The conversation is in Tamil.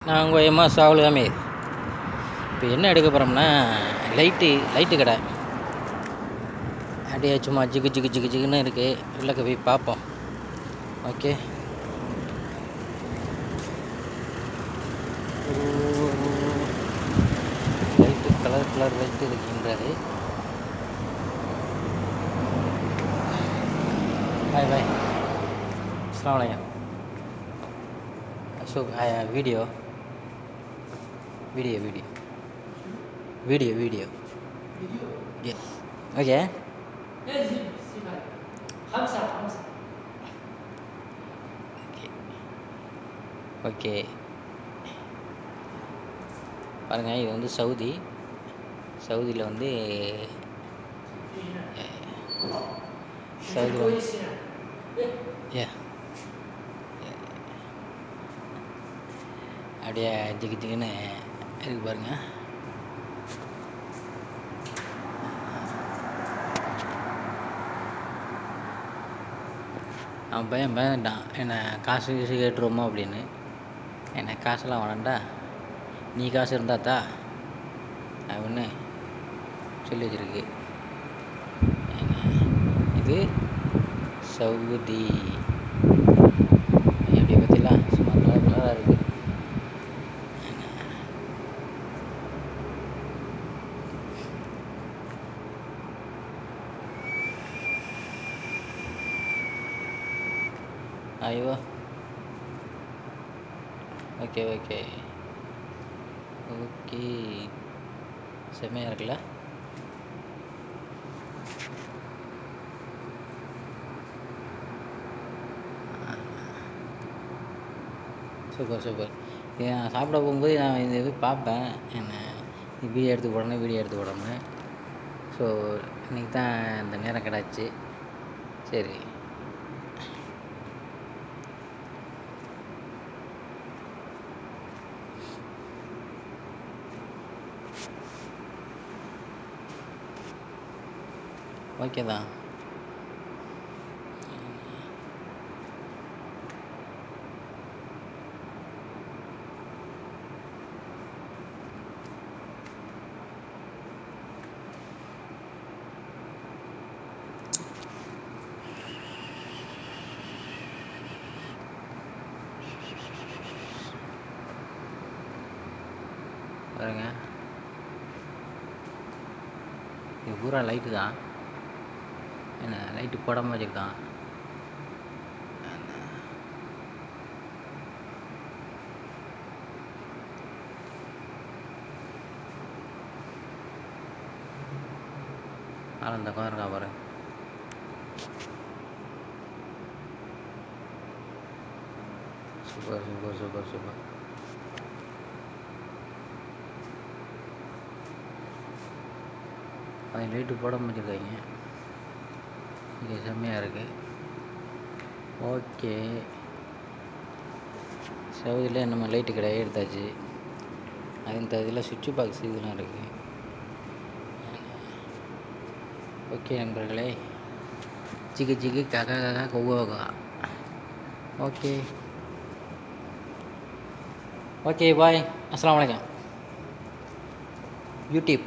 நான் உங்கள் எம்எஸ் சாகுல் அமீர். இப்போ என்ன எடுக்க போகிறோம்னா லைட்டு கடை. அப்படியே சும்மா ஜிகு ஜிகு ஜிகு ஜிகுன்னு இருக்குது. உள்ளக்க போய் பார்ப்போம். ஓகே, லைட்டு கலர் லைட்டு இருக்கின்றது. பாய் பாய், அஸ்ஸலாமு அலைக்கும். So video. ஓகே ஓகே பாருங்கள், இது வந்து சவுதியில் வந்து அப்படியே ஜிகு ஜிகுன்னு இருக்கு பாருங்க. அவன் பயந்துட்டான், என்னை காசு கேட்டுருவோமோ அப்படின்னு. என்ன காசெல்லாம் வேணாண்டா, நீ காசு இருந்தாத்தா அப்படின்னு சொல்லி வச்சுருக்கு. இது சவுதி எப்படி பற்றிலாம் சும்மா கலராக இருக்குது. ஐயோ, ஓகே செம்மையாக இருக்குல்ல. சூப்பர். நான் சாப்பிட போகும்போது நான் இந்த இது பார்ப்பேன், என்ன வீடியோ எடுத்து போடணும்னு. ஸோ இன்றைக்கி தான் இந்த நேரம் கிடச்சி. சரி, ஓகே தான். பாருங்க, இது பூரா லைட்டு தான். என்ன லைட்டு போடாமல் வச்சுருக்கான். அந்த பக்கம் இருக்கா பாரு. சூப்பர். அது லைட்டு போடாமல் வச்சுருக்காங்க. இங்கே செம்மையாக இருக்குது. ஓகே, சவுதியில் நம்ம லைட்டு கடையே எடுத்தாச்சு. இந்த இதில் சுவிட்ச் பாக்ஸ் இதெல்லாம் இருக்குது. ஓகே நண்பர்களே, ஜிகு காக்கா கொவ்வா. ஓகே பாய், அஸ்ஸலாமு அலைக்கும். யூடியூப்